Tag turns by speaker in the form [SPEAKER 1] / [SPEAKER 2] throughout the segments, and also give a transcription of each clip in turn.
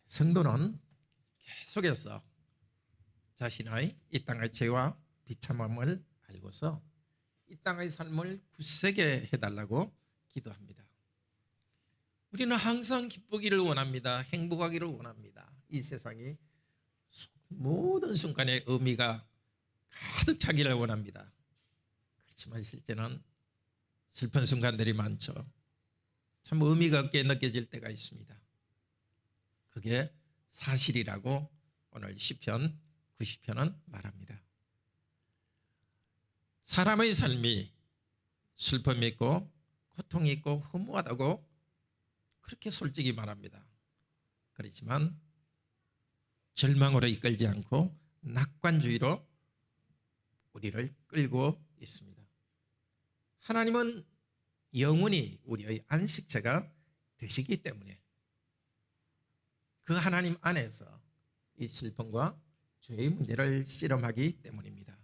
[SPEAKER 1] 성도는 계속해서 자신의 이 땅의 죄와 비참함을 알고서 이 땅의 삶을 굳세게 해달라고 기도합니다. 우리는 항상 기쁘기를 원합니다. 행복하기를 원합니다. 이 세상이 모든 순간에 의미가 가득 차기를 원합니다. 그렇지만 실제는 슬픈 순간들이 많죠. 참 의미가 없게 느껴질 때가 있습니다. 그게 사실이라고 오늘 시편 90편은 말합니다. 사람의 삶이 슬픔이 있고 고통이 있고 허무하다고 그렇게 솔직히 말합니다. 그렇지만 절망으로 이끌지 않고 낙관주의로 우리를 끌고 있습니다. 하나님은 영원히 우리의 안식처가 되시기 때문에 그 하나님 안에서 이 슬픔과 죄의 문제를 씨름하기 때문입니다.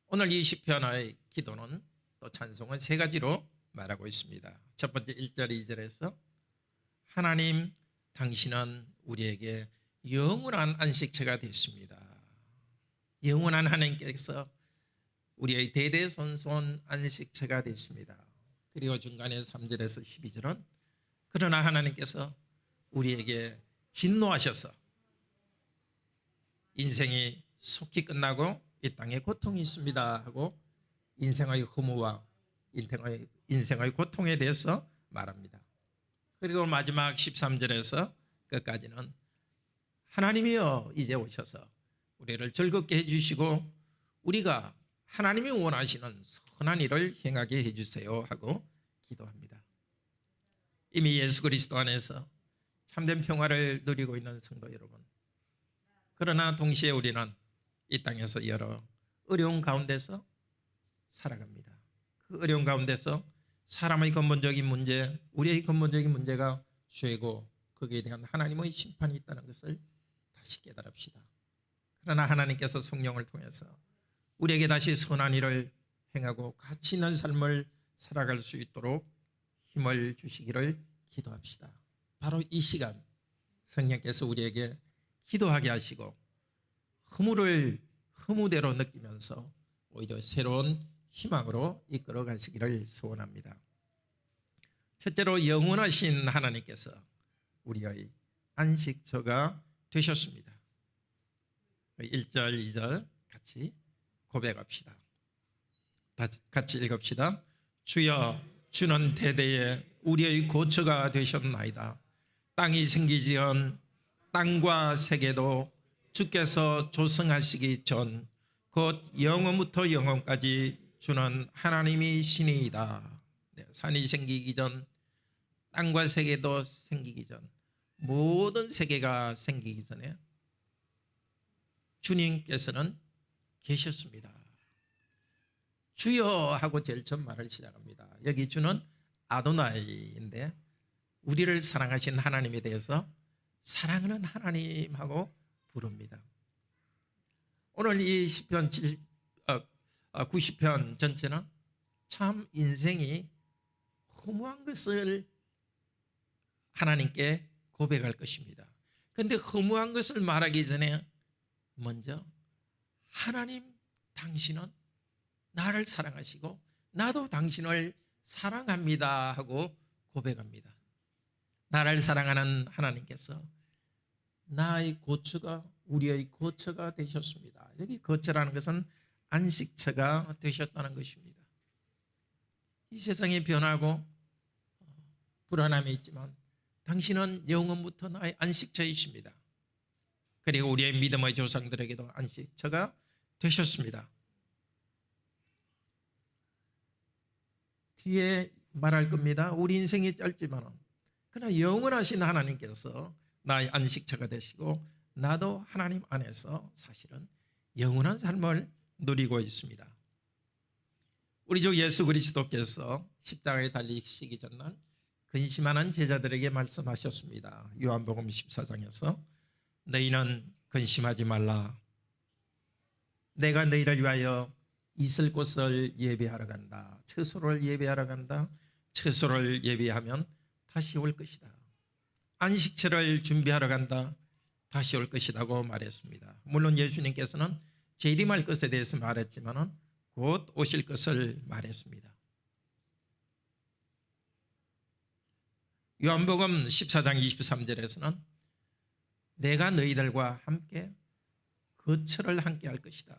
[SPEAKER 1] 오늘 이 시편의 기도는 또 찬송은 세 가지로 말하고 있습니다. 첫 번째 1절 2절에서 하나님 당신은 우리에게 영원한 안식처가 됐습니다. 영원한 하나님께서 우리의 대대손손 안식처가 됐습니다. 그리고 중간에 3절에서 12절은 그러나 하나님께서 우리에게 진노하셔서 인생이 속히 끝나고 이 땅에 고통이 있습니다 하고 인생의 허무와 인생의 고통에 대해서 말합니다. 그리고 마지막 13절에서 끝까지는 하나님이여 이제 오셔서 우리를 즐겁게 해주시고 우리가 하나님이 원하시는 선한 일을 행하게 해주세요 하고 기도합니다. 이미 예수 그리스도 안에서 참된 평화를 누리고 있는 성도 여러분, 그러나 동시에 우리는 이 땅에서 여러 어려운 가운데서 살아갑니다. 그 어려운 가운데서 사람의 근본적인 문제, 우리의 근본적인 문제가 죄고 거기에 대한 하나님의 심판이 있다는 것을 다시 깨달읍시다. 그러나 하나님께서 성령을 통해서 우리에게 다시 선한 일을 행하고 가치 있는 삶을 살아갈 수 있도록 힘을 주시기를 기도합시다. 바로 이 시간 성령께서 우리에게 기도하게 하시고 허무를 허무대로 느끼면서 오히려 새로운 희망으로 이끌어 가시기를 소원합니다. 첫째로 영원하신 하나님께서 우리의 안식처가 되셨습니다. 1절 2절 같이 고백합시다. 같이 읽읍시다. 주여 주는 대대에 우리의 고처가 되셨나이다. 땅이 생기기 전 땅과 세계도 주께서 조성하시기 전 곧 영원부터 영원까지 주는 하나님이 신이이다. 산이 생기기 전 땅과 세계도 생기기 전 모든 세계가 생기기 전에 주님께서는 계셨습니다. 주여 하고 제일 처음 말을 시작합니다. 여기 주는 아도나이인데 우리를 사랑하신 하나님에 대해서 사랑하는 하나님하고 부릅니다. 오늘 이 시편 90편 전체는 참 인생이 허무한 것을 하나님께 고백할 것입니다. 그런데 허무한 것을 말하기 전에 먼저 하나님 당신은 나를 사랑하시고 나도 당신을 사랑합니다 하고 고백합니다. 나를 사랑하는 하나님께서 나의 고처가 우리의 고처가 되셨습니다. 여기 고처라는 것은 안식처가 되셨다는 것입니다. 이 세상이 변하고 불안함이 있지만 당신은 영원부터 나의 안식처이십니다. 그리고 우리의 믿음의 조상들에게도 안식처가 되셨습니다. 뒤에 말할 겁니다. 우리 인생이 짧지만 그러나 영원하신 하나님께서 나의 안식처가 되시고 나도 하나님 안에서 사실은 영원한 삶을 누리고 있습니다. 우리 주 예수 그리스도께서 십자가에 달리시기 전날 근심하는 제자들에게 말씀하셨습니다. 요한복음 14장에서 너희는 근심하지 말라. 내가 너희를 위하여 있을 곳을 예배하러 간다. 처소를 예배하러 간다. 처소를 예배하면 다시 올 것이다. 안식처를 준비하러 간다. 다시 올 것이라고 말했습니다. 물론 예수님께서는 재림할 것에 대해서 말했지만 곧 오실 것을 말했습니다. 요한복음 14장 23절에서는 내가 너희들과 함께 거처를 함께 할 것이다.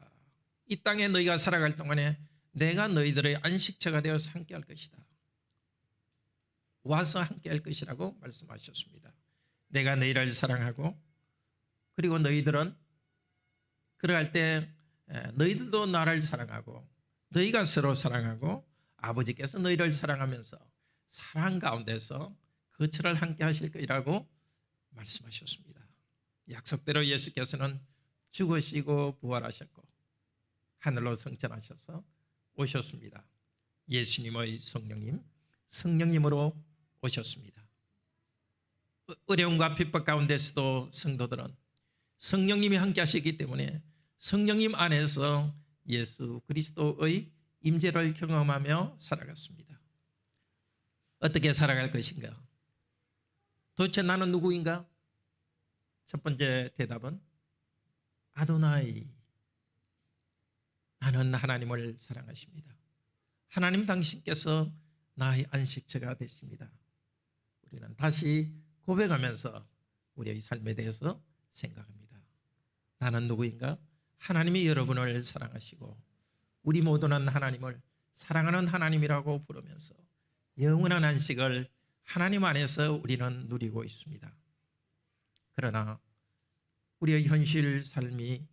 [SPEAKER 1] 이 땅에 너희가 살아갈 동안에 내가 너희들의 안식처가 되어서 함께 할 것이다. 와서 함께 할 것이라고 말씀하셨습니다. 내가 너희를 사랑하고 그리고 너희들은 그러할 때 너희들도 나를 사랑하고 너희가 서로 사랑하고 아버지께서 너희를 사랑하면서 사랑 가운데서 거처를 함께 하실 것이라고 말씀하셨습니다. 약속대로 예수께서는 죽으시고 부활하셨고 하늘로 승천하셔서 오셨습니다. 예수님의 성령님으로 오셨습니다. 어려움과 핍박 가운데서도 성도들은 성령님이 함께 하시기 때문에 성령님 안에서 예수 그리스도의 임재를 경험하며 살아갔습니다. 어떻게 살아갈 것인가? 도대체 나는 누구인가? 첫 번째 대답은 아도나이, 나는 하나님을 사랑하십니다. 하나님 당신께서 나의 안식처가 되십니다. 우리는 다시 고백하면서 우리의 삶에 대해서 생각합니다. 나는 누구인가? 하나님이 여러분을 사랑하시고 우리 모두는 하나님을 사랑하는 하나님이라고 부르면서 영원한 안식을 하나님 안에서 우리는 누리고 있습니다. 그러나 우리의 현실 삶이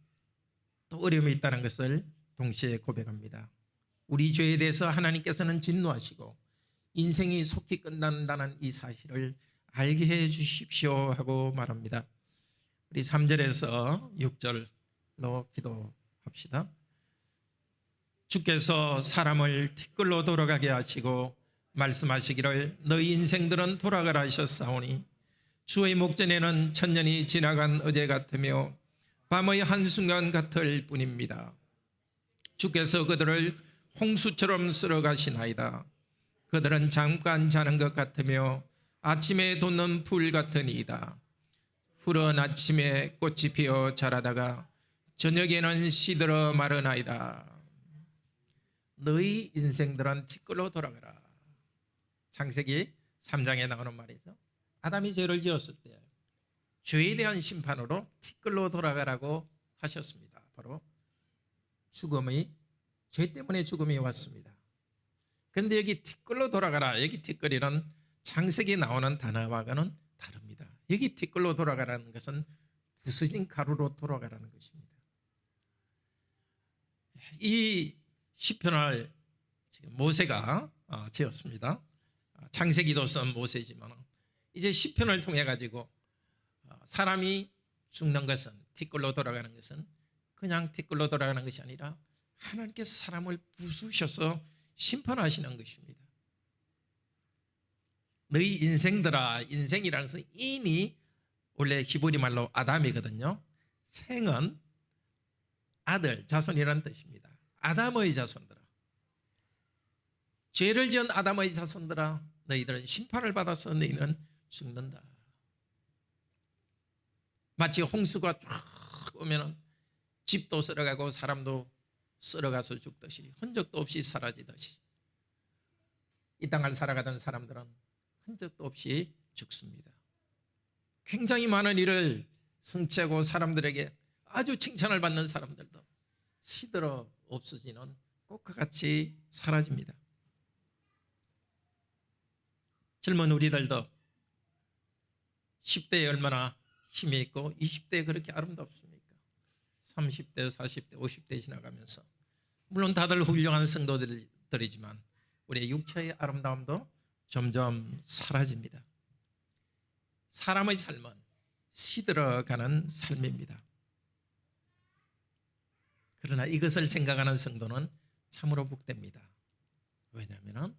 [SPEAKER 1] 또 어려움이 있다는 것을 동시에 고백합니다. 우리 죄에 대해서 하나님께서는 진노하시고 인생이 속히 끝난다는 이 사실을 알게 해 주십시오 하고 말합니다. 우리 3절에서 6절로 기도합시다. 주께서 사람을 티끌로 돌아가게 하시고 말씀하시기를 너희 인생들은 돌아가라 하셨사오니 주의 목전에는 천년이 지나간 어제 같으며 밤의 한순간 같을 뿐입니다. 주께서 그들을 홍수처럼 쓸어가시나이다. 그들은 잠깐 자는 것 같으며 아침에 돋는 풀 같으니이다. 푸른 아침에 꽃이 피어 자라다가 저녁에는 시들어 마르나이다. 너희 인생들은 티끌로 돌아가라. 창세기 3장에 나오는 말이죠. 아담이 죄를 지었을 때 죄에 대한 심판으로 티끌로 돌아가라고 하셨습니다. 바로 죄 때문에 죽음이 왔습니다. 그런데 여기 티끌로 돌아가라, 여기 티끌이는 창세기에 나오는 단어와는 다릅니다. 여기 티끌로 돌아가라는 것은 부서진 가루로 돌아가라는 것입니다. 이 시편을 지금 모세가 지었습니다. 창세기도 쓴 모세지만 이제 시편을 통해 가지고 사람이 죽는 것은, 티끌로 돌아가는 것은 그냥 티끌로 돌아가는 것이 아니라 하나님께서 사람을 부수셔서 심판하시는 것입니다. 너희 인생들아, 인생이라는 것은 인이 원래 히브리 말로 아담이거든요. 생은 아들, 자손이라는 뜻입니다. 아담의 자손들아, 죄를 지은 아담의 자손들아, 너희들은 심판을 받아서 너희는 죽는다. 마치 홍수가 쫙 오면 집도 썰어가고 사람도 썰어가서 죽듯이, 흔적도 없이 사라지듯이 이 땅을 살아가던 사람들은 흔적도 없이 죽습니다. 굉장히 많은 일을 성취하고 사람들에게 아주 칭찬을 받는 사람들도 시들어 없어지는 꽃과 같이 사라집니다. 젊은 우리들도 10대에 얼마나 힘이 있고 20대에 그렇게 아름답습니까? 30대, 40대, 50대 지나가면서 물론 다들 훌륭한 성도들이지만 우리의 육체의 아름다움도 점점 사라집니다. 사람의 삶은 시들어가는 삶입니다. 그러나 이것을 생각하는 성도는 참으로 복됩니다. 왜냐하면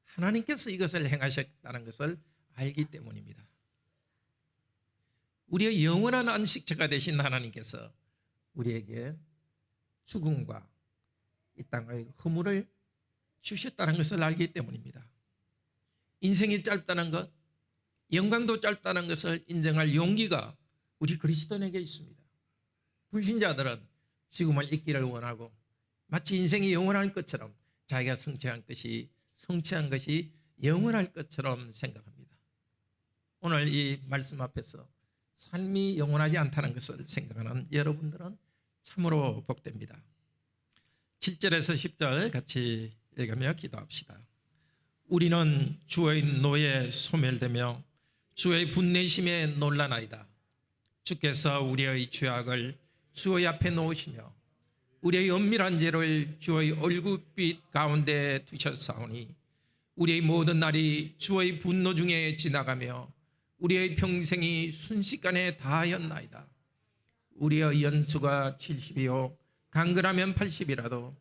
[SPEAKER 1] 하나님께서 이것을 행하셨다는 것을 알기 때문입니다. 우리의 영원한 안식처가 되신 하나님께서 우리에게 죽음과 이 땅의 허물을 주셨다는 것을 알기 때문입니다. 인생이 짧다는 것, 영광도 짧다는 것을 인정할 용기가 우리 그리스도인에게 있습니다. 불신자들은 지금을 잊기를 원하고 마치 인생이 영원한 것처럼 자기가 성취한 것이 영원할 것처럼 생각합니다. 오늘 이 말씀 앞에서 삶이 영원하지 않다는 것을 생각하는 여러분들은 참으로 복됩니다. 7절에서 10절 같이 읽으며 기도합시다. 우리는 주의 노에 소멸되며 주의 분내심에 놀라나이다. 주께서 우리의 죄악을 주의 앞에 놓으시며 우리의 은밀한 죄를 주의 얼굴빛 가운데 두셨사오니 우리의 모든 날이 주의 분노 중에 지나가며 우리의 평생이 순식간에 다하였나이다. 우리의 연수가 70이요 강건하면 80이라도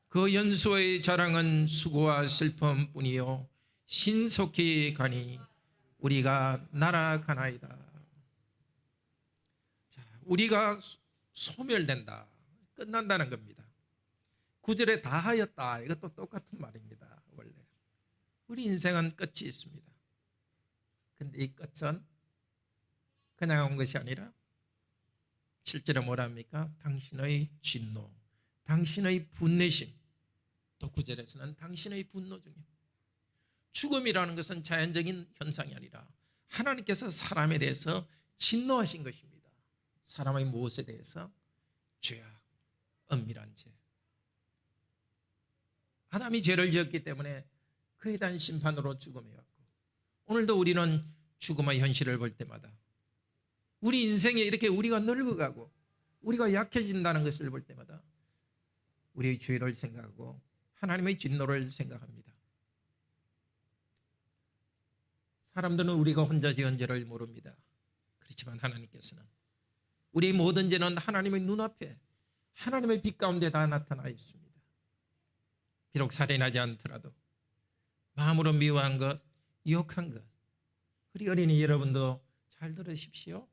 [SPEAKER 1] 그 연수의 자랑은 수고와 슬픔뿐이요 신속히 가니 우리가 날아가나이다. 자, 우리가 소멸된다, 끝난다는 겁니다. 9절에 다하였다, 이것도 똑같은 말입니다. 원래 우리 인생은 끝이 있습니다. 근데 이 끝은 그냥 온 것이 아니라 7절에 뭐라 합니까? 당신의 진노, 당신의 분내심, 또 9절에서는 당신의 분노 중에 죽음이라는 것은 자연적인 현상이 아니라 하나님께서 사람에 대해서 진노하신 것입니다. 사람의 무엇에 대해서? 죄악, 은밀한 죄. 아담이 죄를 지었기 때문에 그에 대한 심판으로 죽음이 왔고, 오늘도 우리는 죽음의 현실을 볼 때마다 우리 인생에 이렇게 우리가 늙어가고 우리가 약해진다는 것을 볼 때마다 우리의 죄를 생각하고 하나님의 진노를 생각합니다. 사람들은 우리가 혼자 지은 죄를 모릅니다. 그렇지만 하나님께서는 우리의 모든 죄는 하나님의 눈앞에 하나님의 빛 가운데 다 나타나 있습니다. 비록 살인하지 않더라도 마음으로 미워한 것, 욕한 것, 우리 어린이 여러분도 잘 들으십시오.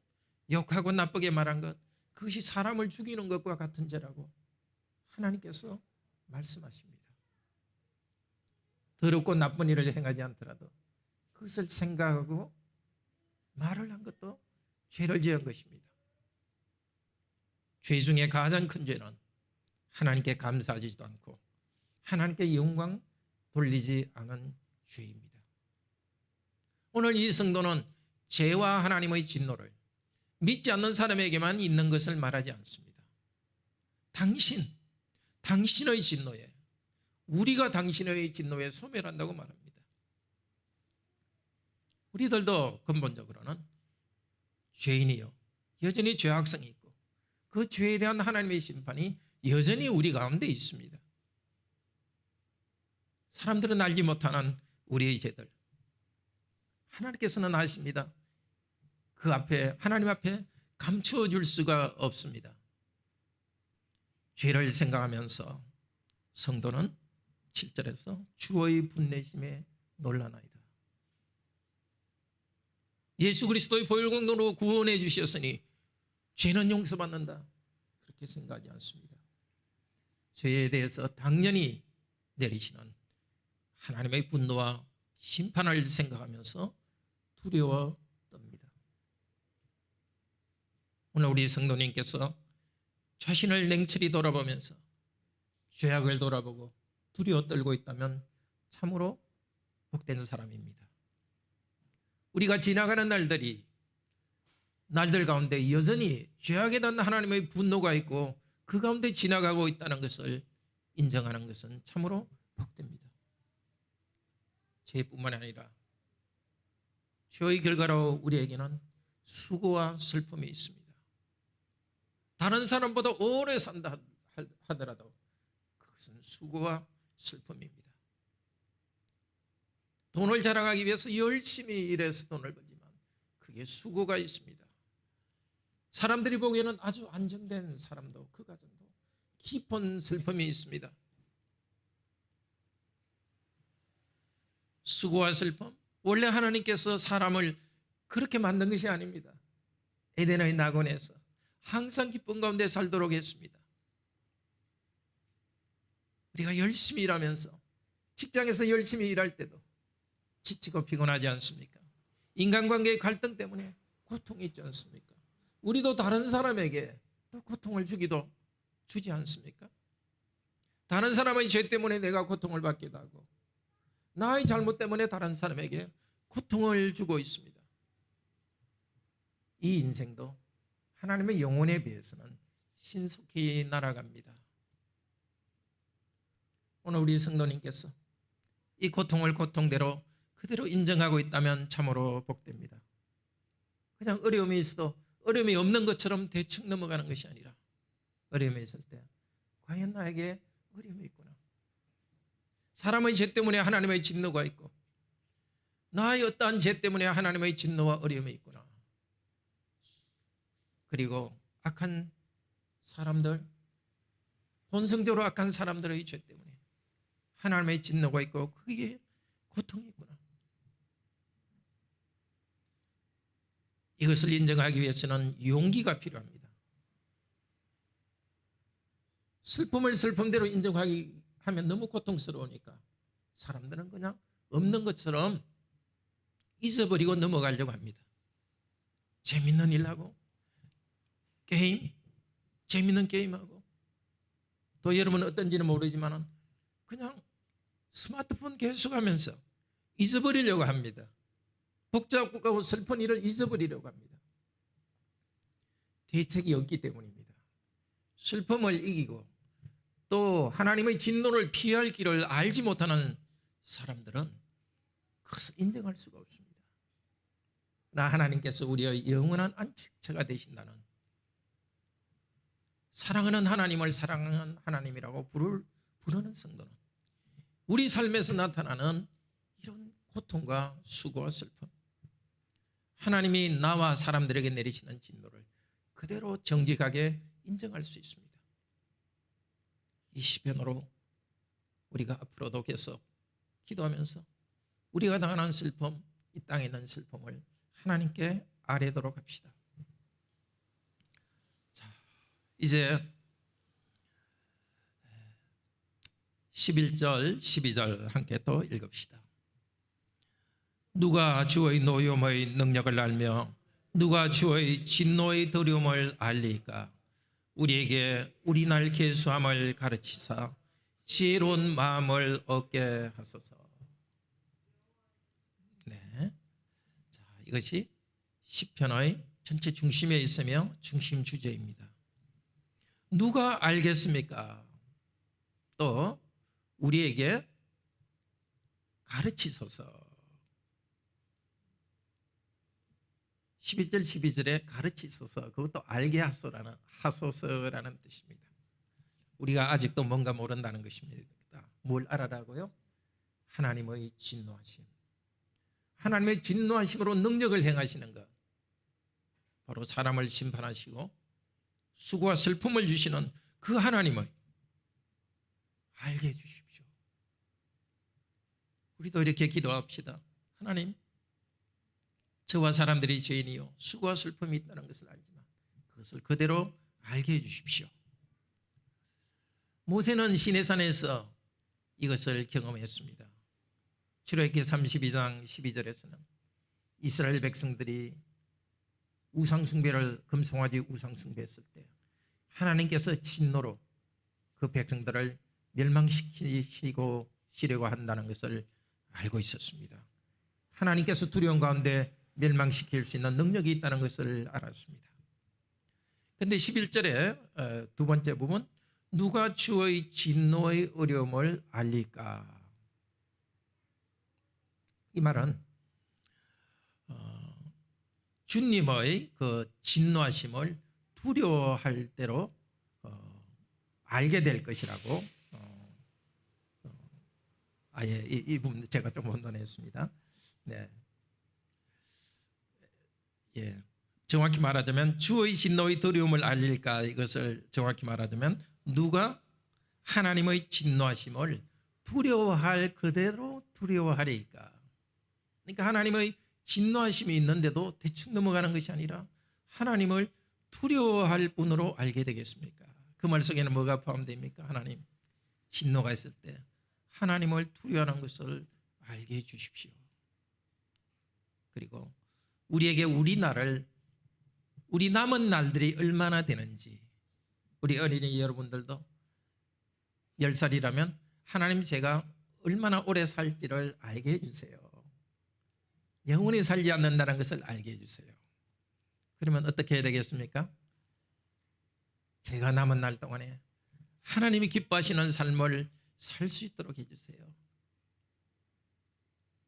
[SPEAKER 1] 욕하고 나쁘게 말한 것, 그것이 사람을 죽이는 것과 같은 죄라고 하나님께서 말씀하십니다. 더럽고 나쁜 일을 행하지 않더라도 그것을 생각하고 말을 한 것도 죄를 지은 것입니다. 죄 중에 가장 큰 죄는 하나님께 감사하지도 않고 하나님께 영광 돌리지 않은 죄입니다. 오늘 이 성도는 죄와 하나님의 진노를 믿지 않는 사람에게만 있는 것을 말하지 않습니다. 당신의 진노에, 우리가 당신의 진노에 소멸한다고 말합니다. 우리들도 근본적으로는 죄인이요, 여전히 죄악성이 있고 그 죄에 대한 하나님의 심판이 여전히 우리 가운데 있습니다. 사람들은 알지 못하는 우리의 죄들, 하나님께서는 아십니다. 그 앞에, 하나님 앞에 감추어 줄 수가 없습니다. 죄를 생각하면서 성도는 7절에서 주의 분내심에 놀라나이다. 예수 그리스도의 보혈공로로 구원해 주셨으니 죄는 용서받는다, 그렇게 생각하지 않습니다. 죄에 대해서 당연히 내리시는 하나님의 분노와 심판을 생각하면서 두려워 떱니다. 오늘 우리 성도님께서 자신을 냉철히 돌아보면서 죄악을 돌아보고 두려워 떨고 있다면 참으로 복된 사람입니다. 우리가 지나가는 날들 가운데 여전히 죄악에 대한 하나님의 분노가 있고 그 가운데 지나가고 있다는 것을 인정하는 것은 참으로 복됩니다. 죄뿐만 아니라 죄의 결과로 우리에게는 수고와 슬픔이 있습니다. 다른 사람보다 오래 산다 하더라도 그것은 수고와 슬픔입니다. 돈을 자랑하기 위해서 열심히 일해서 돈을 벌지만 그게 수고가 있습니다. 사람들이 보기에는 아주 안정된 사람도, 그 가정도 깊은 슬픔이 있습니다. 수고와 슬픔, 원래 하나님께서 사람을 그렇게 만든 것이 아닙니다. 에덴의 낙원에서 항상 기쁨 가운데 살도록 했습니다. 우리가 열심히 일하면서 직장에서 열심히 일할 때도 지치고 피곤하지 않습니까? 인간관계의 갈등 때문에 고통이 있지 않습니까? 우리도 다른 사람에게 또 고통을 주기도 주지 않습니까? 다른 사람의 죄 때문에 내가 고통을 받기도 하고 나의 잘못 때문에 다른 사람에게 고통을 주고 있습니다. 이 인생도 하나님의 영혼에 비해서는 신속히 날아갑니다. 오늘 우리 성도님께서 이 고통을 고통대로 그대로 인정하고 있다면 참으로 복됩니다. 그냥 어려움이 있어도 어려움이 없는 것처럼 대충 넘어가는 것이 아니라 어려움이 있을 때 과연 나에게 어려움이 있구나. 사람의 죄 때문에 하나님의 진노가 있고 나의 어떠한 죄 때문에 하나님의 진노와 어려움이 있구나. 그리고 악한 사람들, 본성적으로 악한 사람들의 죄 때문에 하나님의 진노가 있고 그게 고통이 있구나. 이것을 인정하기 위해서는 용기가 필요합니다. 슬픔을 슬픔대로 인정하기 하면 너무 고통스러우니까 사람들은 그냥 없는 것처럼 잊어버리고 넘어가려고 합니다. 재밌는 일하고 게임, 재밌는 게임하고 또 여러분은 어떤지는 모르지만 그냥 스마트폰 계속 하면서 잊어버리려고 합니다. 복잡하고 슬픈 일을 잊어버리려고 합니다. 대책이 없기 때문입니다. 슬픔을 이기고 또 하나님의 진노를 피할 길을 알지 못하는 사람들은 그것을 인정할 수가 없습니다. 그러나 하나님께서 우리의 영원한 안식처가 되신다는 사랑하는 하나님을 사랑하는 하나님이라고 부르는 성도는 우리 삶에서 나타나는 이런 고통과 수고와 슬픔, 하나님이 나와 사람들에게 내리시는 진노를 그대로 정직하게 인정할 수 있습니다. 이 시편으로 우리가 앞으로도 계속 기도하면서 우리가 당하는 슬픔, 이 땅에 있는 슬픔을 하나님께 아뢰도록 합시다. 자, 이제 11절, 12절 함께 또 읽읍시다. 누가 주의 노염의 능력을 알며 누가 주의 진노의 두려움을 알리까? 우리에게 우리날 계수함을 가르치사 지혜로운 마음을 얻게 하소서. 네, 자, 이것이 시편의 전체 중심에 있으며 중심 주제입니다. 누가 알겠습니까? 또 우리에게 가르치소서. 11절 12절에 가르치소서, 그것도 알게 하소서라는 뜻입니다. 우리가 아직도 뭔가 모른다는 것입니다. 뭘 알아라고요? 하나님의 진노하심, 하나님의 진노하심으로 능력을 행하시는 것, 바로 사람을 심판하시고 수고와 슬픔을 주시는 그 하나님을 알게 해주십시오. 우리도 이렇게 기도합시다. 하나님, 저와 사람들이 죄인이요 수고와 슬픔이 있다는 것을 알지만 그것을 그대로 알게 해주십시오. 모세는 시내산에서 이것을 경험했습니다. 출애굽기 32장 12절에서는 이스라엘 백성들이 우상숭배를 금송아지 우상숭배했을 때 하나님께서 진노로 그 백성들을 멸망시키고 시려고 한다는 것을 알고 있었습니다. 하나님께서 두려움 가운데 멸망시킬 수 있는 능력이 있다는 것을 알았습니다. 그런데 11절에 두 번째 부분, 누가 주의 진노의 어려움을 알릴까? 이 말은 주님의 그 진노하심을 두려워할 대로 알게 될 것이라고 아예 이 부분 제가 좀 혼돈했습니다. 네. 예. 정확히 말하자면 주의 진노의 두려움을 알릴까, 이것을 정확히 말하자면 누가 하나님의 진노하심을 두려워할 그대로 두려워하리까. 그러니까 하나님의 진노하심이 있는데도 대충 넘어가는 것이 아니라 하나님을 두려워할 분으로 알게 되겠습니까? 그 말 속에는 뭐가 포함됩니까? 하나님 진노가 있을 때 하나님을 두려워하는 것을 알게 해 주십시오. 그리고 우리에게 우리 남은 날들이 얼마나 되는지, 우리 어린이 여러분들도 10살이라면 하나님 제가 얼마나 오래 살지를 알게 해주세요. 영원히 살지 않는다는 것을 알게 해주세요. 그러면 어떻게 해야 되겠습니까? 제가 남은 날 동안에 하나님이 기뻐하시는 삶을 살 수 있도록 해주세요.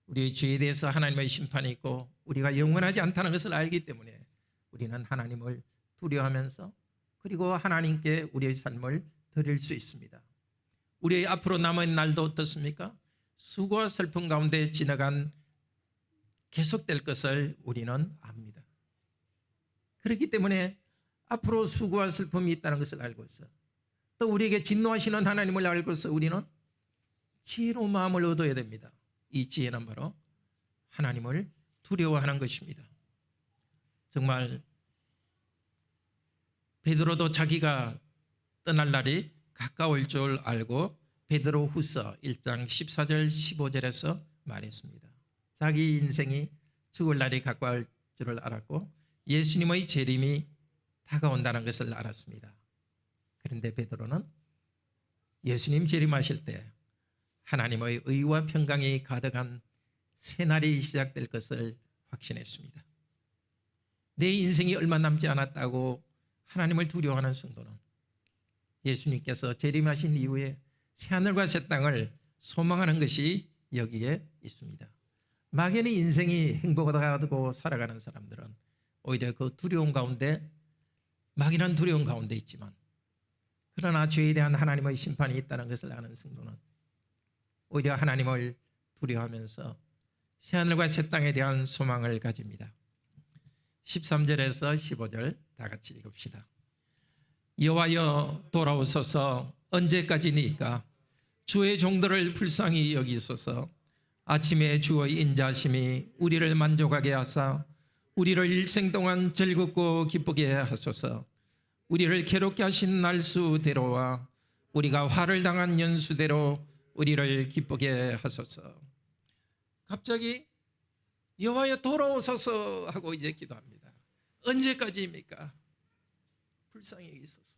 [SPEAKER 1] 우리의 죄에 대해서 하나님의 심판이 있고 우리가 영원하지 않다는 것을 알기 때문에 우리는 하나님을 두려워하면서 그리고 하나님께 우리의 삶을 드릴 수 있습니다. 우리의 앞으로 남은 날도 어떻습니까? 수고와 슬픔 가운데 지나간 계속될 것을 우리는 압니다. 그렇기 때문에 앞으로 수고와 슬픔이 있다는 것을 알고 있어. 또 우리에게 진노하시는 하나님을 알고 있어 우리는 지혜로운 마음을 얻어야 됩니다. 이 지혜는 바로 하나님을 두려워하는 것입니다. 정말 베드로도 자기가 떠날 날이 가까울 줄 알고 베드로후서 1장 14절 15절에서 말했습니다. 자기 인생이 죽을 날이 가까울 줄을 알았고 예수님의 재림이 다가온다는 것을 알았습니다. 그런데 베드로는 예수님 재림하실 때 하나님의 의와 평강이 가득한 새날이 시작될 것을 확신했습니다. 내 인생이 얼마 남지 않았다고 하나님을 두려워하는 성도는 예수님께서 재림하신 이후에 새하늘과 새 땅을 소망하는 것이 여기에 있습니다. 막연히 인생이 행복하다고 살아가는 사람들은 오히려 그 두려움 가운데, 막연한 두려움 가운데 있지만 그러나 죄에 대한 하나님의 심판이 있다는 것을 아는 성도는 오히려 하나님을 두려워하면서 새하늘과 새 땅에 대한 소망을 가집니다. 13절에서 15절 다 같이 읽읍시다. 여호와여 돌아오소서. 언제까지니까? 주의 종들을 불쌍히 여기소서. 아침에 주의 인자심이 우리를 만족하게 하사 우리를 일생 동안 즐겁고 기쁘게 하소서. 우리를 괴롭게 하신 날수대로와 우리가 화를 당한 연수대로 우리를 기쁘게 하소서. 갑자기 여호와여 돌아오소서 하고 이제 기도합니다. 언제까지입니까? 불쌍히 여기소서.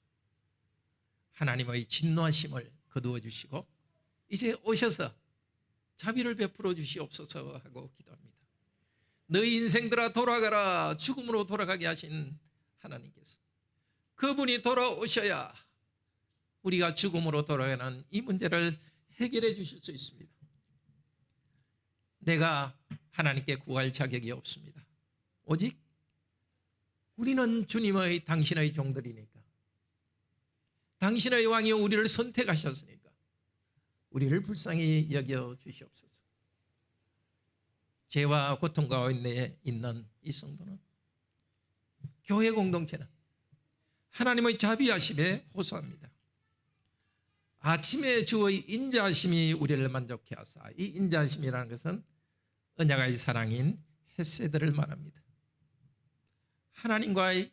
[SPEAKER 1] 하나님의 진노하심을 거두어 주시고 이제 오셔서 자비를 베풀어 주시옵소서 하고 기도합니다. 너희 인생들아 돌아가라. 죽음으로 돌아가게 하신 하나님께서 그분이 돌아오셔야 우리가 죽음으로 돌아가는 이 문제를 해결해 주실 수 있습니다. 내가 하나님께 구할 자격이 없습니다. 오직 우리는 주님의 당신의 종들이니까, 당신의 왕이 우리를 선택하셨으니까 우리를 불쌍히 여겨 주시옵소서. 죄와 고통 가운데 있는 이 성도는, 교회 공동체는 하나님의 자비하심에 호소합니다. 아침에 주의 인자하심이 우리를 만족해 하사, 이 인자하심이라는 것은 언약의 사랑인 헤세드를 말합니다. 하나님과의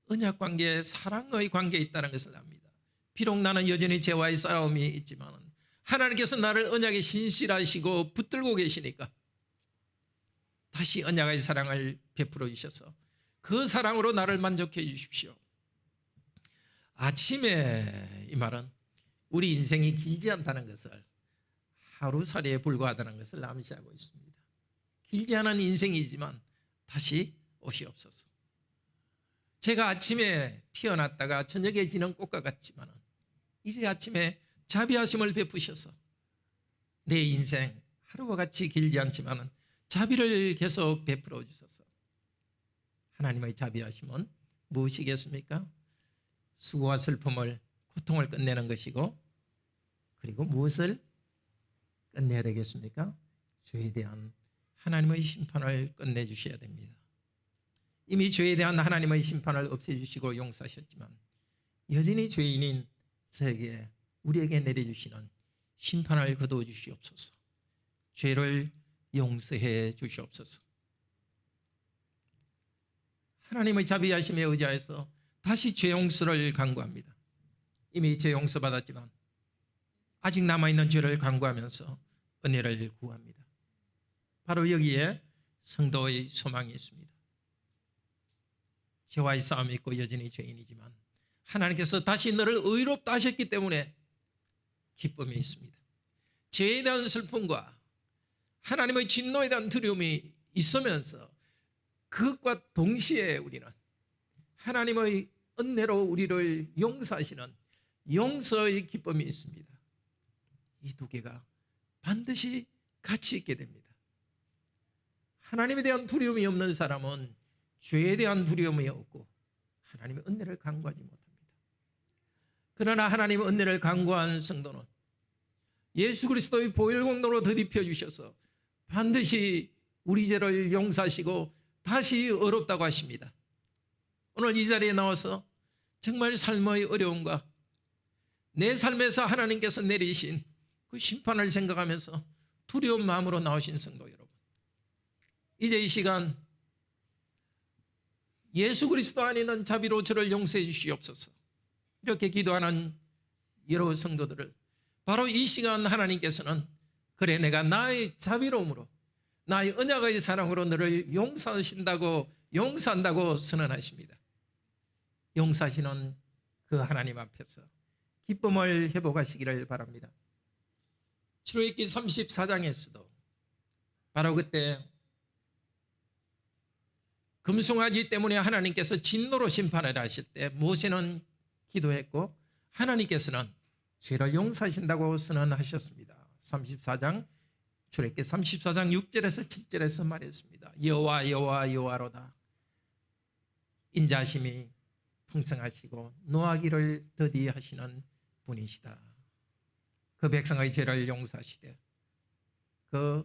[SPEAKER 1] 언약 관계, 사랑의 관계에 있다는 것을 압니다. 비록 나는 여전히 죄와의 싸움이 있지만 하나님께서 나를 언약에 신실하시고 붙들고 계시니까 다시 언약의 사랑을 베풀어 주셔서 그 사랑으로 나를 만족해 주십시오. 아침에 이 말은 우리 인생이 길지 않다는 것을, 하루살이에 불과하다는 것을 암시하고 있습니다. 길지 않은 인생이지만 다시 오시옵소서. 제가 아침에 피어났다가 저녁에 지는 꽃과 같지만 이제 아침에 자비하심을 베푸셔서 내 인생 하루와 같이 길지 않지만 자비를 계속 베풀어 주셔서, 하나님의 자비하심은 무엇이겠습니까? 수고와 슬픔을, 고통을 끝내는 것이고, 그리고 무엇을 끝내야 되겠습니까? 죄에 대한 하나님의 심판을 끝내주셔야 됩니다. 이미 죄에 대한 하나님의 심판을 없애주시고 용서하셨지만 여전히 죄인인 저에게, 우리에게 내려주시는 심판을 거두어 주시옵소서. 죄를 용서해 주시옵소서. 하나님의 자비하심에 의지하여서 다시 죄 용서를 간구합니다. 이미 죄 용서 받았지만 아직 남아있는 죄를 간구하면서 은혜를 구합니다. 바로 여기에 성도의 소망이 있습니다. 죄와의 싸움이 있고 여전히 죄인이지만 하나님께서 다시 너를 의롭다 하셨기 때문에 기쁨이 있습니다. 죄에 대한 슬픔과 하나님의 진노에 대한 두려움이 있으면서 그것과 동시에 우리는 하나님의 은혜로 우리를 용서하시는 용서의 기쁨이 있습니다. 이 두 개가 반드시 같이 있게 됩니다. 하나님에 대한 두려움이 없는 사람은 죄에 대한 두려움이 없고 하나님의 은혜를 간구하지 못합니다. 그러나 하나님의 은혜를 간구한 성도는 예수 그리스도의 보혈공로로 더입혀 주셔서 반드시 우리 죄를 용서하시고 다시 의롭다고 하십니다. 오늘 이 자리에 나와서 정말 삶의 어려움과 내 삶에서 하나님께서 내리신 그 심판을 생각하면서 두려운 마음으로 나오신 성도 여러분, 이제 이 시간 예수 그리스도 안에 있는 자비로 저를 용서해 주시옵소서. 이렇게 기도하는 여러 성도들을 바로 이 시간 하나님께서는 그래 내가 나의 자비로움으로 나의 언약의 사랑으로 너를 용서한다고 선언하십니다. 용서하시는 그 하나님 앞에서 기쁨을 회복하시기를 바랍니다. 출애굽기 34장에서도 바로 그때 금송아지 때문에 하나님께서 진노로 심판을 하실 때 모세는 기도했고 하나님께서는 죄를 용서하신다고 선언하셨습니다. 34장 출애굽기 34장 6절에서 7절에서 말했습니다. 여호와로다. 인자하심이 풍성하시고 노하기를 더디하시는 분이시다. 그 백성의 죄를 용서하시되 그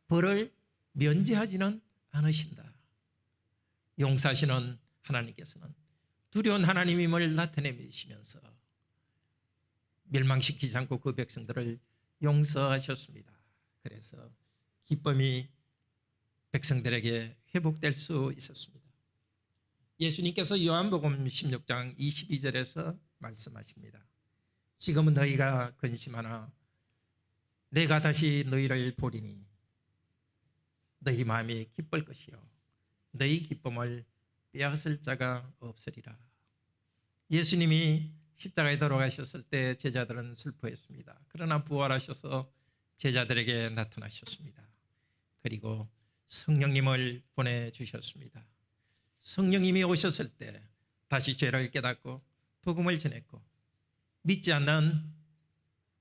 [SPEAKER 1] 벌을 면제하지는 않으신다. 용서하시는 하나님께서는 두려운 하나님임을 나타내시면서 멸망시키지 않고 그 백성들을 용서하셨습니다. 그래서 기쁨이 백성들에게 회복될 수 있었습니다. 예수님께서 요한복음 16장 22절에서 말씀하십니다. 지금은 너희가 근심하나 내가 다시 너희를 보리니 너희 마음이 기쁠 것이요 너희 기쁨을 빼앗을 자가 없으리라. 예수님이 십자가에 돌아가셨을 때 제자들은 슬퍼했습니다. 그러나 부활하셔서 제자들에게 나타나셨습니다. 그리고 성령님을 보내주셨습니다. 성령님이 오셨을 때 다시 죄를 깨닫고 복음을 전했고 믿지 않는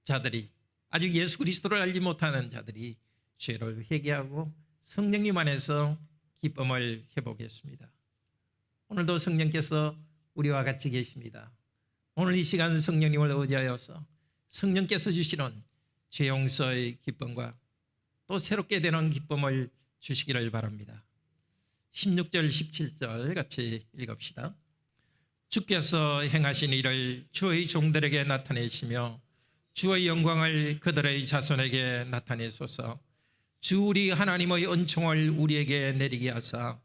[SPEAKER 1] 자들이 아직 예수 그리스도를 알지 못하는 자들이 죄를 회개하고 성령님 안에서 기쁨을 회복했습니다. 오늘도 성령께서 우리와 같이 계십니다. 오늘 이 시간 성령님을 의지하여서 성령께서 주시는 죄 용서의 기쁨과 또 새롭게 되는 기쁨을 주시기를 바랍니다. 16절 17절 같이 읽읍시다. 주께서 행하신 일을 주의 종들에게 나타내시며 주의 영광을 그들의 자손에게 나타내소서. 주 우리 하나님의 은총을 우리에게 내리게 하사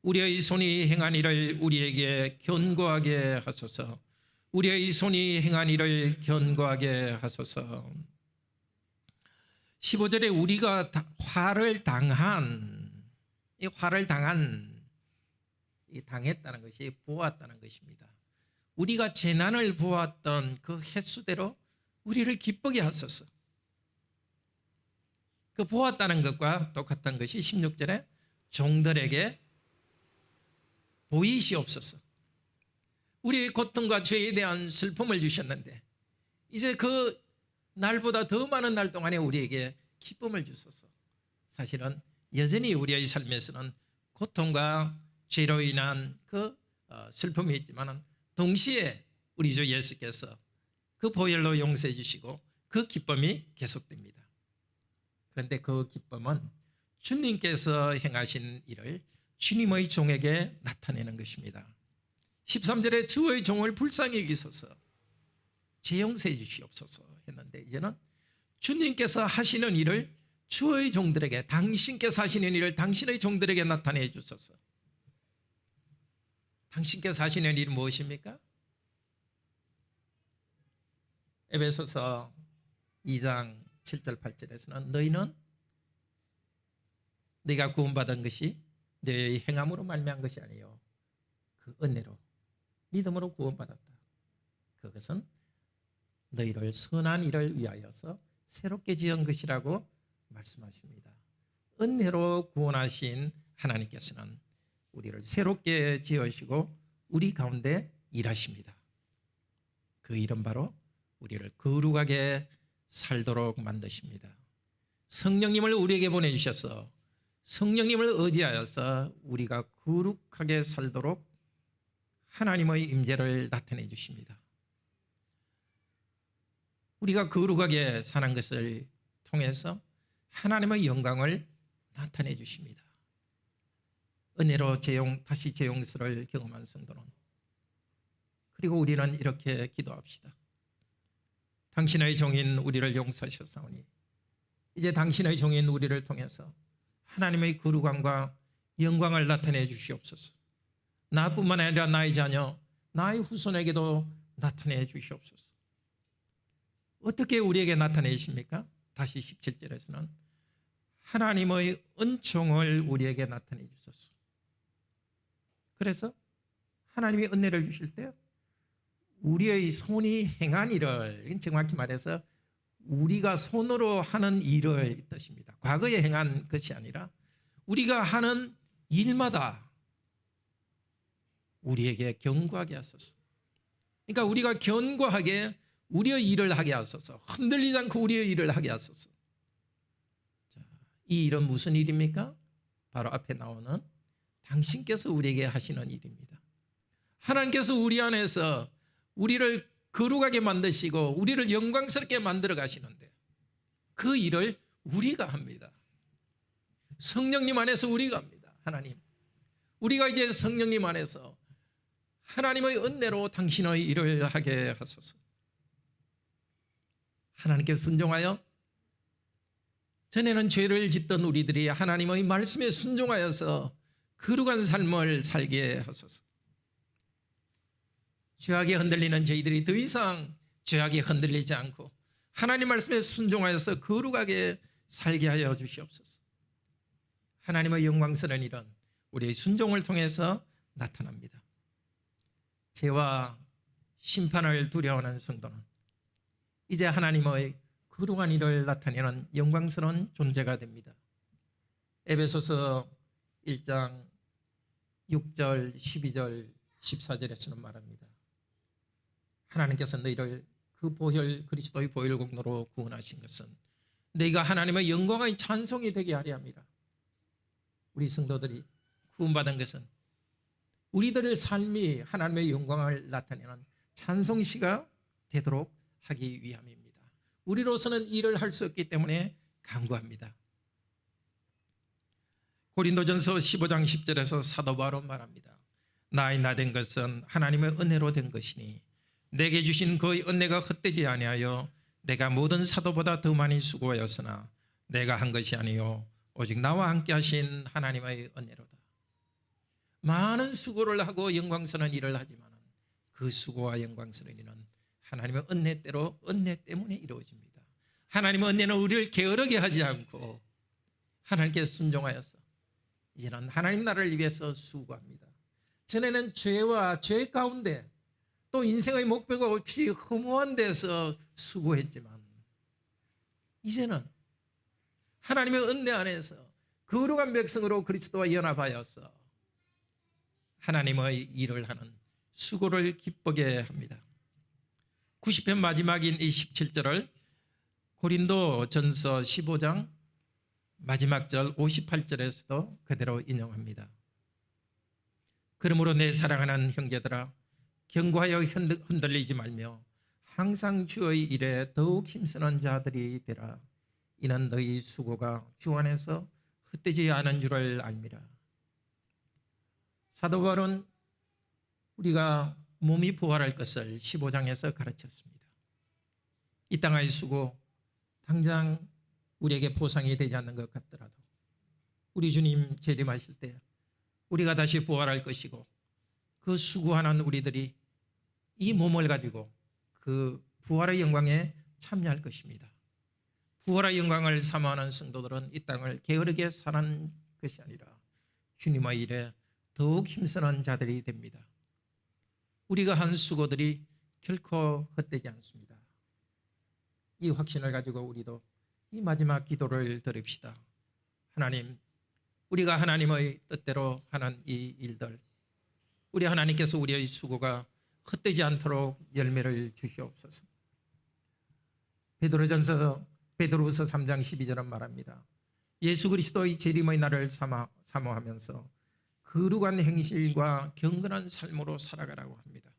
[SPEAKER 1] 우리의 손이 행한 일을 우리에게 견고하게 하소서. 우리의 손이 행한 일을 견고하게 하소서. 15절에 우리가 화를 당했다는 것이 보았다는 것입니다. 우리가 재난을 보았던 그 횟수대로 우리를 기쁘게 하소서. 그 보았다는 것과 똑같은 것이 16절에 종들에게 보이시옵소서. 우리의 고통과 죄에 대한 슬픔을 주셨는데 이제 그 날보다 더 많은 날 동안에 우리에게 기쁨을 주소서. 사실은 여전히 우리의 삶에서는 고통과 죄로 인한 그 슬픔이 있지만 동시에 우리 주 예수께서 그 보혈로 용서해 주시고 그 기쁨이 계속됩니다. 그런데 그 기쁨은 주님께서 행하신 일을 주님의 종에게 나타내는 것입니다. 13절에 주의 종을 불쌍히 여기소서 죄 용서해 주시옵소서 했는데 이제는 주님께서 하시는 일을 주의 종들에게 당신께서 하시는 일을 당신의 종들에게 나타내 주소서. 당신께서 하시는 일은 무엇입니까? 에베소서 2장 7절 8절에서는 너희는 네가 구원받은 것이 내 행함으로 말미암은 것이 아니요 그 은혜로 믿음으로 구원받았다. 그것은 너희를 선한 일을 위하여서 새롭게 지은 것이라고 말씀하십니다. 은혜로 구원하신 하나님께서는 우리를 새롭게 지으시고 우리 가운데 일하십니다. 그 일은 바로 우리를 거룩하게 살도록 만드십니다. 성령님을 우리에게 보내주셔서 성령님을 의지하여서 우리가 거룩하게 살도록 하나님의 임재를 나타내 주십니다. 우리가 거룩하게 사는 것을 통해서 하나님의 영광을 나타내 주십니다. 은혜로 다시 재용서를 경험한 성도는 그리고 우리는 이렇게 기도합시다. 당신의 종인 우리를 용서하셨사오니 이제 당신의 종인 우리를 통해서 하나님의 거룩함과 영광을 나타내 주시옵소서. 나뿐만 아니라 나의 자녀, 나의 후손에게도 나타내 주시옵소서. 어떻게 우리에게 나타내십니까? 다시 17절에서는 하나님의 은총을 우리에게 나타내 주소서. 그래서 하나님이 은혜를 주실 때 우리의 손이 행한 일을, 정확히 말해서 우리가 손으로 하는 일을 뜻입니다. 과거에 행한 것이 아니라 우리가 하는 일마다 우리에게 견고하게 하소서. 그러니까 우리가 견고하게 우리의 일을 하게 하소서. 흔들리지 않고 우리의 일을 하게 하소서. 이 일은 무슨 일입니까? 바로 앞에 나오는 당신께서 우리에게 하시는 일입니다. 하나님께서 우리 안에서 우리를 거룩하게 만드시고 우리를 영광스럽게 만들어 가시는데 그 일을 우리가 합니다. 성령님 안에서 우리가 합니다. 하나님, 우리가 이제 성령님 안에서 하나님의 은혜로 당신의 일을 하게 하소서. 하나님께 순종하여 전에는 죄를 짓던 우리들이 하나님의 말씀에 순종하여서 거룩한 삶을 살게 하소서. 죄악에 흔들리는 저희들이 더 이상 죄악에 흔들리지 않고 하나님 말씀에 순종하여서 거룩하게 살게 하여 주시옵소서. 하나님의 영광스러운 일은 우리의 순종을 통해서 나타납니다. 죄와 심판을 두려워하는 성도는 이제 하나님의 거룩한 일을 나타내는 영광스러운 존재가 됩니다. 에베소서 1장 6절, 12절, 14절에서는 말합니다. 하나님께서 너희를 그 보혈 그리스도의 보혈 공로로 구원하신 것은 너희가 하나님의 영광의 찬송이 되게 하려 함이라. 우리 성도들이 구원받은 것은 우리들의 삶이 하나님의 영광을 나타내는 찬송시가 되도록 하기 위함입니다. 우리로서는 일을 할 수 없기 때문에 간구합니다. 고린도전서 15장 10절에서 사도 바울은 말합니다. 나의 나 된 것은 하나님의 은혜로 된 것이니 내게 주신 그의 은혜가 헛되지 아니하여 내가 모든 사도보다 더 많이 수고하였으나 내가 한 것이 아니요 오직 나와 함께 하신 하나님의 은혜로다. 많은 수고를 하고 영광스러운 일을 하지만 그 수고와 영광스러운 일은 하나님의 은혜대로 은혜 때문에 이루어집니다. 하나님의 은혜는 우리를 게으르게 하지 않고 하나님께 순종하여서 이제는 하나님 나라를 위해서 수고합니다. 전에는 죄와 죄 가운데 또 인생의 목표가 없이 허무한 데서 수고했지만 이제는 하나님의 은혜 안에서 거룩한 백성으로 그리스도와 연합하여서 하나님의 일을 하는 수고를 기쁘게 합니다. 90편 마지막인 이 17절을 고린도 전서 15장 마지막 절 58절에서도 그대로 인용합니다. 그러므로 내 사랑하는 형제들아 견고하여 흔들리지 말며 항상 주의 일에 더욱 힘쓰는 자들이 되라. 이는 너희 수고가 주 안에서 헛되지 않은 줄을 알미라. 사도 바울은 우리가 몸이 부활할 것을 15장에서 가르쳤습니다. 이 땅의 수고 당장 우리에게 보상이 되지 않는 것 같더라도 우리 주님 재림하실 때 우리가 다시 부활할 것이고 그 수고하는 우리들이 이 몸을 가지고 그 부활의 영광에 참여할 것입니다. 부활의 영광을 사모하는 성도들은 이 땅을 게으르게 사는 것이 아니라 주님의 일에 더욱 힘쓰는 자들이 됩니다. 우리가 한 수고들이 결코 헛되지 않습니다. 이 확신을 가지고 우리도 이 마지막 기도를 드립시다. 하나님, 우리가 하나님의 뜻대로 하는 이 일들, 우리 하나님께서 우리의 수고가 헛되지 않도록 열매를 주시옵소서. 베드로전서 베드로후서 3장 12절은 말합니다. 예수 그리스도의 재림의 날을 사모하면서 거룩한 행실과 경건한 삶으로 살아가라고 합니다.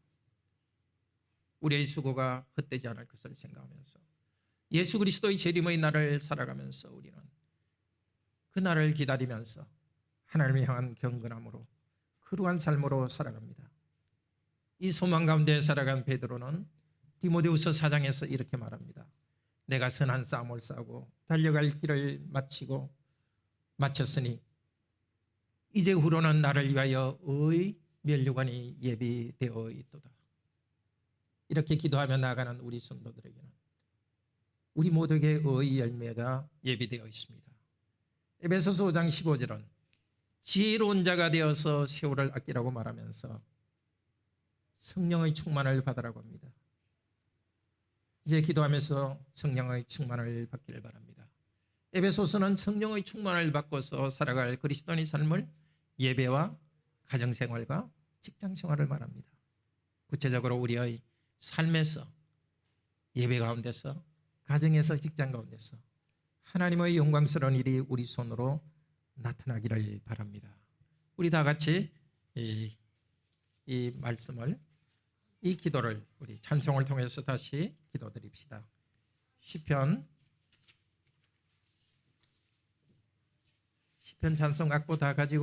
[SPEAKER 1] 우리의 수고가 헛되지 않을 것을 생각하면서 예수 그리스도의 재림의 날을 살아가면서 우리는 그 날을 기다리면서 하나님을 향한 경건함으로 거룩한 삶으로 살아갑니다. 이 소망 가운데 살아간 베드로는 디모데후서 4장에서 이렇게 말합니다. 내가 선한 싸움을 싸고 달려갈 길을 마쳤으니 이제 후로는 나를 위하여 의 면류관이 예비되어 있도다. 이렇게 기도하며 나아가는 우리 성도들에게는 우리 모두에게 의 열매가 예비되어 있습니다. 에베소서 5장 15절은 지혜로운 자가 되어서 세월을 아끼라고 말하면서 성령의 충만을 받으라고 합니다. 이제 기도하면서 성령의 충만을 받기를 바랍니다. 에베소서는 성령의 충만을 받고서 살아갈 그리스도인의 삶을 예배와 가정생활과 직장생활을 말합니다. 구체적으로 우리의 삶에서, 예배 가운데서, 가정에서, 직장 가운데서 하나님의 영광스러운 일이 우리 손으로 나타나기를 바랍니다. 우리 다 같이 이 말씀을, 이 기도를 우리 찬송을 통해서 다시 기도드립시다. 시편 찬송 악보 다 가지고